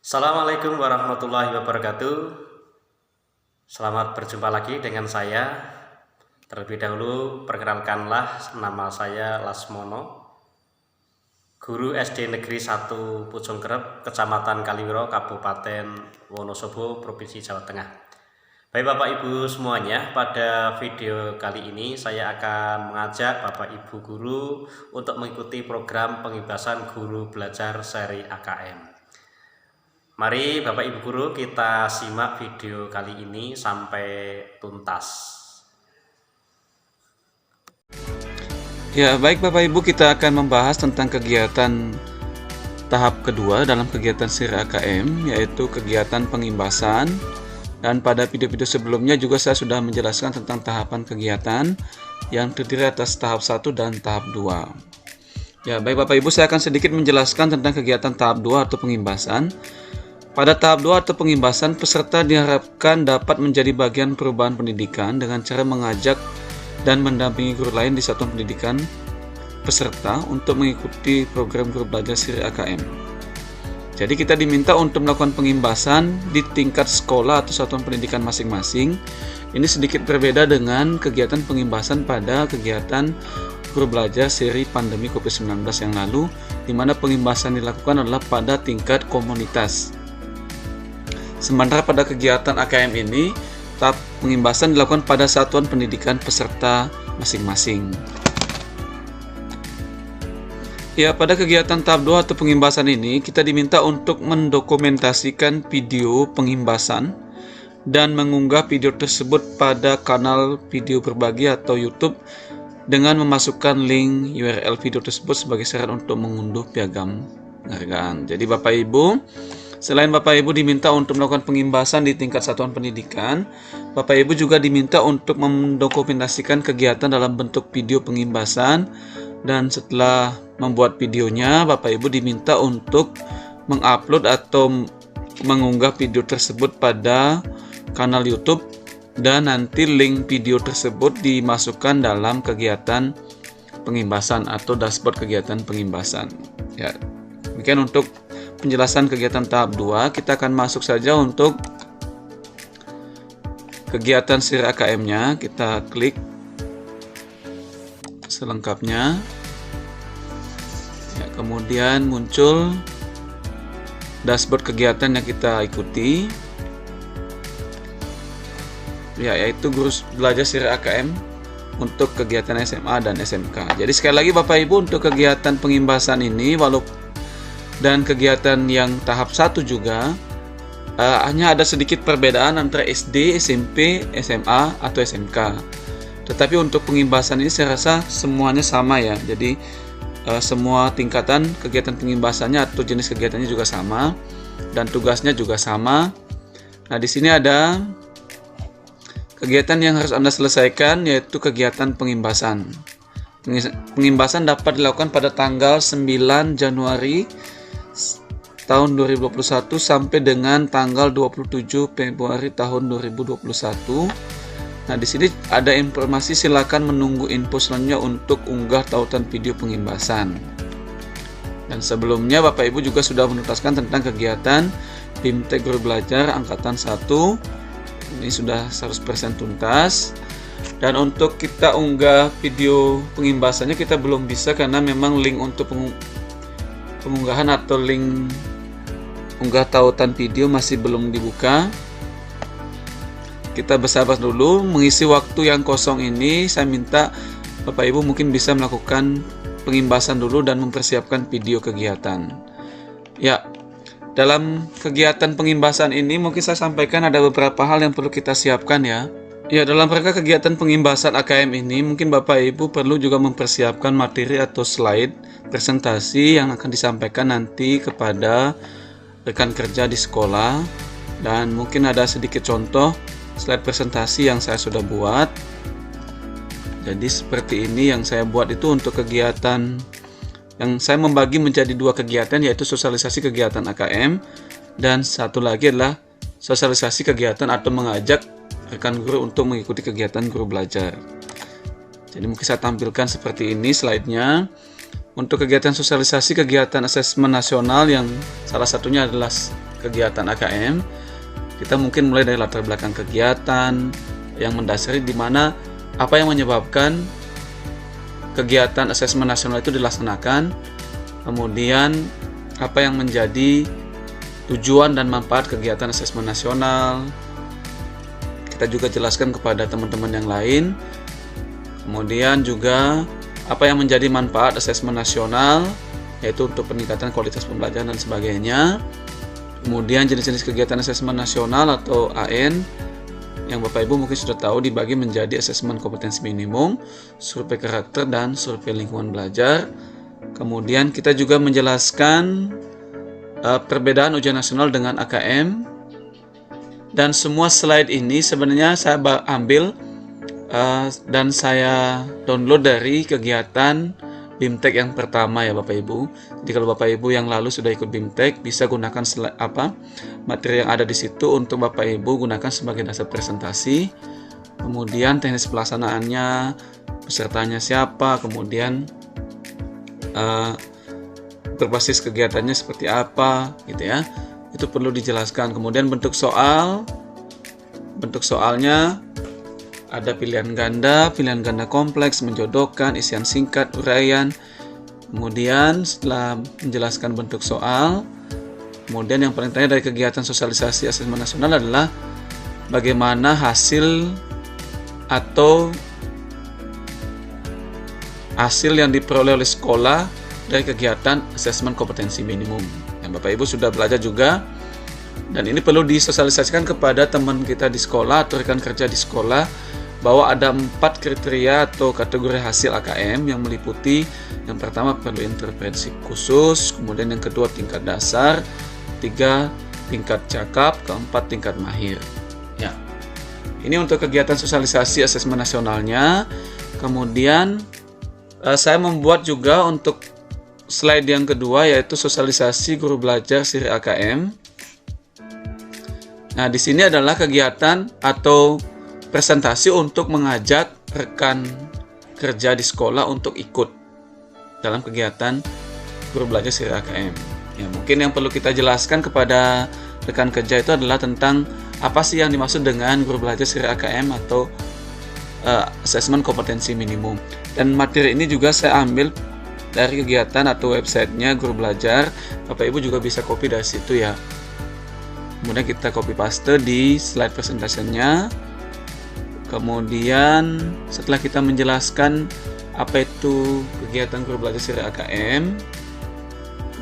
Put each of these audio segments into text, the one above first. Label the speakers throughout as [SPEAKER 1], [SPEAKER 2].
[SPEAKER 1] Assalamualaikum warahmatullahi wabarakatuh. Selamat berjumpa lagi dengan saya. Terlebih dahulu perkenalkanlah, nama saya Lasmono, guru SD Negeri 1 Pucungkerep, Kecamatan Kaliwiro, Kabupaten Wonosobo, Provinsi Jawa Tengah. Baik Bapak Ibu semuanya, pada video kali ini saya akan mengajak Bapak Ibu guru untuk mengikuti program pengibasan guru belajar seri AKM. Mari Bapak Ibu guru kita simak video kali ini sampai tuntas.
[SPEAKER 2] Ya, baik Bapak Ibu, kita akan membahas tentang kegiatan tahap kedua dalam kegiatan seri AKM, yaitu kegiatan pengimbasan. Dan pada video-video sebelumnya juga saya sudah menjelaskan tentang tahapan kegiatan yang terdiri atas tahap 1 dan tahap 2. Ya, baik Bapak Ibu, saya akan sedikit menjelaskan tentang kegiatan tahap 2 atau pengimbasan. Pada tahap 2 atau pengimbasan, peserta diharapkan dapat menjadi bagian perubahan pendidikan dengan cara mengajak dan mendampingi guru lain di satuan pendidikan peserta untuk mengikuti program guru belajar seri AKM. Jadi kita diminta untuk melakukan pengimbasan di tingkat sekolah atau satuan pendidikan masing-masing. Ini sedikit berbeda dengan kegiatan pengimbasan pada kegiatan guru belajar seri pandemi COVID-19 yang lalu, di mana pengimbasan dilakukan adalah pada tingkat komunitas. Sementara pada kegiatan AKM ini, tahap pengimbasan dilakukan pada satuan pendidikan peserta masing-masing. Ya, pada kegiatan tahap 2 atau pengimbasan ini, kita diminta untuk mendokumentasikan video pengimbasan dan mengunggah video tersebut pada kanal video berbagi atau YouTube dengan memasukkan link URL video tersebut sebagai syarat untuk mengunduh piagam penghargaan. Jadi Bapak Ibu, selain Bapak Ibu diminta untuk melakukan pengimbasan di tingkat satuan pendidikan, Bapak Ibu juga diminta untuk mendokumentasikan kegiatan dalam bentuk video pengimbasan, dan setelah membuat videonya, Bapak Ibu diminta untuk mengupload atau mengunggah video tersebut pada kanal YouTube, dan nanti link video tersebut dimasukkan dalam kegiatan pengimbasan atau dashboard kegiatan pengimbasan. Ya, demikian untuk penjelasan kegiatan tahap 2. Kita akan masuk saja untuk kegiatan seri AKM-nya. Kita klik selengkapnya. Ya, kemudian muncul dashboard kegiatan yang kita ikuti. Ya, yaitu guru belajar seri AKM untuk kegiatan SMA dan SMK. Jadi sekali lagi Bapak Ibu, untuk kegiatan pengimbasan ini dan kegiatan yang tahap 1 juga hanya ada sedikit perbedaan antara SD, SMP, SMA, atau SMK. Tetapi untuk pengimbasan ini saya rasa semuanya sama ya. Jadi semua tingkatan kegiatan pengimbasannya atau jenis kegiatannya juga sama, dan tugasnya juga sama. Nah, di sini ada kegiatan yang harus Anda selesaikan, yaitu kegiatan pengimbasan. Pengimbasan dapat dilakukan pada tanggal 9 Januari tahun 2021 sampai dengan tanggal 27 Februari tahun 2021. Nah, di sini ada informasi, silakan menunggu info selanjutnya untuk unggah tautan video pengimbasan. Dan sebelumnya Bapak Ibu juga sudah menuntaskan tentang kegiatan BIMTEK Guru Belajar Angkatan 1. Ini sudah 100% tuntas. Dan untuk kita unggah video pengimbasannya kita belum bisa karena memang link untuk pengunggahan atau link unggah tautan video masih belum dibuka. Kita bersabar dulu. Mengisi waktu yang kosong ini, saya minta Bapak Ibu mungkin bisa melakukan pengimbasan dulu dan mempersiapkan video kegiatan. Ya, dalam kegiatan pengimbasan ini mungkin saya sampaikan ada beberapa hal yang perlu kita siapkan ya. Ya, dalam rangka kegiatan pengimbasan AKM ini mungkin Bapak Ibu perlu juga mempersiapkan materi atau slide presentasi yang akan disampaikan nanti kepada rekan kerja di sekolah, dan mungkin ada sedikit contoh slide presentasi yang saya sudah buat. Jadi seperti ini yang saya buat itu untuk kegiatan yang saya membagi menjadi 2 kegiatan, yaitu sosialisasi kegiatan AKM dan satu lagi adalah sosialisasi kegiatan atau mengajak rekan guru untuk mengikuti kegiatan guru belajar. Jadi mungkin saya tampilkan seperti ini slide-nya. Untuk kegiatan sosialisasi kegiatan asesmen nasional yang salah satunya adalah kegiatan AKM, kita mungkin mulai dari latar belakang kegiatan yang mendasari di mana apa yang menyebabkan kegiatan asesmen nasional itu dilaksanakan, kemudian apa yang menjadi tujuan dan manfaat kegiatan asesmen nasional. Kita juga jelaskan kepada teman-teman yang lain. Kemudian juga apa yang menjadi manfaat asesmen nasional, yaitu untuk peningkatan kualitas pembelajaran dan sebagainya. Kemudian jenis-jenis kegiatan asesmen nasional atau AN yang Bapak Ibu mungkin sudah tahu dibagi menjadi asesmen kompetensi minimum, survei karakter, dan survei lingkungan belajar. Kemudian kita juga menjelaskan perbedaan ujian nasional dengan AKM. Dan semua slide ini sebenarnya saya ambil dan saya download dari kegiatan BIMTEK yang pertama ya Bapak Ibu. Jadi kalau Bapak Ibu yang lalu sudah ikut BIMTEK, bisa gunakan materi yang ada di situ untuk Bapak Ibu gunakan sebagai dasar presentasi. Kemudian teknis pelaksanaannya, pesertanya siapa, kemudian berbasis kegiatannya seperti apa, gitu ya. Itu perlu dijelaskan. Kemudian bentuk soalnya ada pilihan ganda kompleks, menjodohkan, isian singkat, uraian. Kemudian setelah menjelaskan bentuk soal, kemudian yang paling penting dari kegiatan sosialisasi asesmen nasional adalah bagaimana hasil yang diperoleh oleh sekolah dari kegiatan asesmen kompetensi minimum. Yang Bapak Ibu sudah belajar juga, dan ini perlu disosialisasikan kepada teman kita di sekolah atau rekan kerja di sekolah, bahwa ada 4 kriteria atau kategori hasil AKM yang meliputi: yang pertama perlu intervensi khusus, kemudian yang kedua tingkat dasar, 3 tingkat cakap, keempat tingkat mahir. Ya, ini untuk kegiatan sosialisasi asesmen nasionalnya. Kemudian saya membuat juga untuk slide yang kedua, yaitu sosialisasi guru belajar siri AKM. Nah, di sini adalah kegiatan atau presentasi untuk mengajak rekan kerja di sekolah untuk ikut dalam kegiatan guru belajar siri AKM. Ya, mungkin yang perlu kita jelaskan kepada rekan kerja itu adalah tentang apa sih yang dimaksud dengan guru belajar siri AKM atau asesmen kompetensi minimum. Dan materi ini juga saya ambil dari kegiatan atau websitenya guru belajar. Bapak Ibu juga bisa copy dari situ ya. Kemudian kita copy paste di slide presentasinya. Kemudian setelah kita menjelaskan apa itu kegiatan guru belajar siri AKM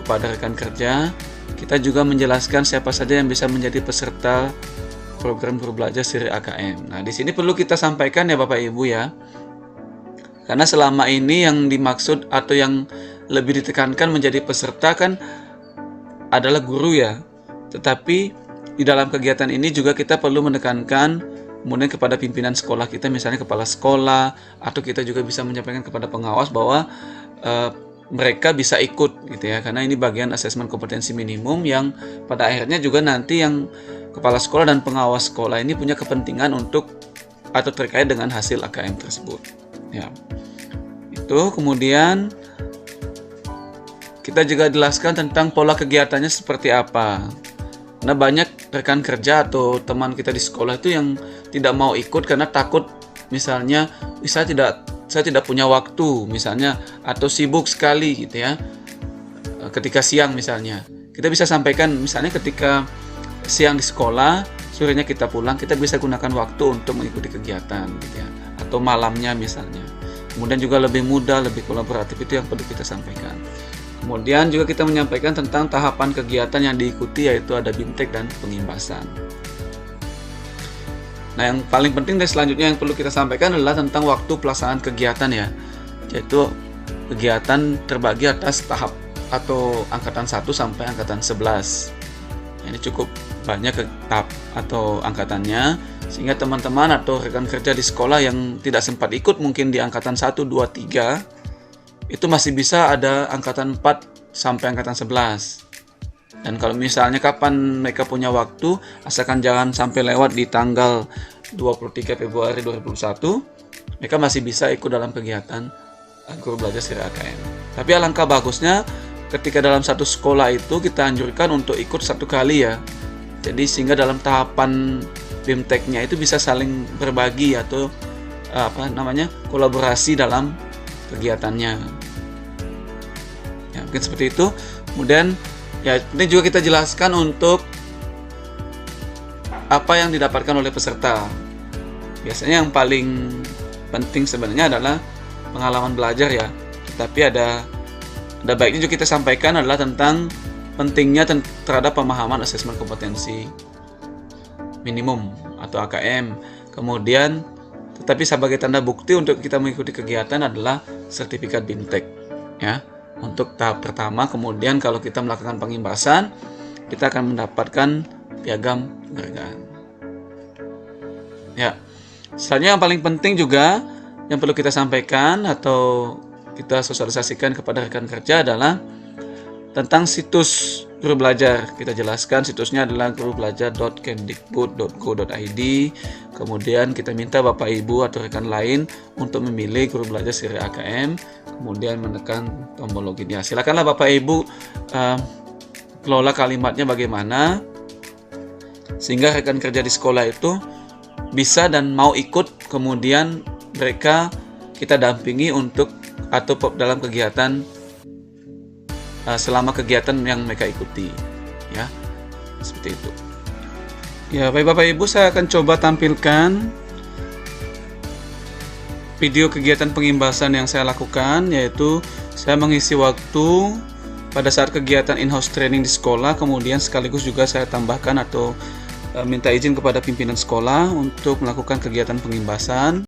[SPEAKER 2] kepada rekan kerja, kita juga menjelaskan siapa saja yang bisa menjadi peserta program guru belajar siri AKM. Nah, di sini perlu kita sampaikan ya Bapak Ibu ya. Karena selama ini yang dimaksud atau yang lebih ditekankan menjadi peserta kan adalah guru ya. Tetapi di dalam kegiatan ini juga kita perlu menekankan kemudian kepada pimpinan sekolah kita, misalnya kepala sekolah, atau kita juga bisa menyampaikan kepada pengawas bahwa mereka bisa ikut gitu ya, karena ini bagian asesmen kompetensi minimum yang pada akhirnya juga nanti yang kepala sekolah dan pengawas sekolah ini punya kepentingan untuk atau terkait dengan hasil AKM tersebut ya. Itu kemudian kita juga jelaskan tentang pola kegiatannya seperti apa. Nah, banyak rekan kerja atau teman kita di sekolah itu yang tidak mau ikut karena takut misalnya saya tidak punya waktu misalnya, atau sibuk sekali gitu ya. Ketika siang misalnya, kita bisa sampaikan misalnya ketika siang di sekolah, sorenya kita pulang, kita bisa gunakan waktu untuk mengikuti kegiatan gitu ya. Atau malamnya misalnya. Kemudian juga lebih mudah, lebih kolaboratif, itu yang perlu kita sampaikan. Kemudian juga kita menyampaikan tentang tahapan kegiatan yang diikuti, yaitu ada BIMTEK dan pengimbasan. Nah, yang paling penting dan selanjutnya yang perlu kita sampaikan adalah tentang waktu pelaksanaan kegiatan ya, yaitu kegiatan terbagi atas tahap atau angkatan 1 sampai angkatan 11. Ini cukup banyak tahap atau angkatannya, sehingga teman-teman atau rekan kerja di sekolah yang tidak sempat ikut mungkin di angkatan 1, 2, 3 itu masih bisa ada angkatan 4 sampai angkatan 11. Dan kalau misalnya kapan mereka punya waktu, asalkan jangan sampai lewat di tanggal 23 Februari 2021, mereka masih bisa ikut dalam kegiatan guru belajar siri AKM. Tapi alangkah bagusnya ketika dalam satu sekolah itu kita anjurkan untuk ikut 1 kali ya. Jadi sehingga dalam tahapan BIMTEK-nya itu bisa saling berbagi atau kolaborasi dalam kegiatannya. Ya, mungkin seperti itu. Kemudian ya ini juga kita jelaskan untuk apa yang didapatkan oleh peserta. Biasanya yang paling penting sebenarnya adalah pengalaman belajar ya. Tetapi ada baiknya juga kita sampaikan adalah tentang pentingnya terhadap pemahaman asesmen kompetensi minimum atau AKM. Kemudian tetapi sebagai tanda bukti untuk kita mengikuti kegiatan adalah sertifikat BIMTEK ya. Untuk tahap pertama, kemudian kalau kita melakukan pengimbasan, kita akan mendapatkan piagam penghargaan. Ya. Selanjutnya yang paling penting juga yang perlu kita sampaikan atau kita sosialisasikan kepada rekan kerja adalah tentang situs guru belajar. Kita jelaskan situsnya adalah gurubelajar.kemdikbud.go.id. Kemudian kita minta Bapak Ibu atau rekan lain untuk memilih guru belajar seri AKM, kemudian menekan tombol login. Ya, silakanlah Bapak Ibu kelola kalimatnya bagaimana sehingga rekan kerja di sekolah itu bisa dan mau ikut, kemudian mereka kita dampingi untuk atau dalam kegiatan selama kegiatan yang mereka ikuti ya, seperti itu ya. Baik Bapak Ibu, saya akan coba tampilkan video kegiatan pengimbasan yang saya lakukan, yaitu saya mengisi waktu pada saat kegiatan in-house training di sekolah, kemudian sekaligus juga saya tambahkan atau minta izin kepada pimpinan sekolah untuk melakukan kegiatan pengimbasan.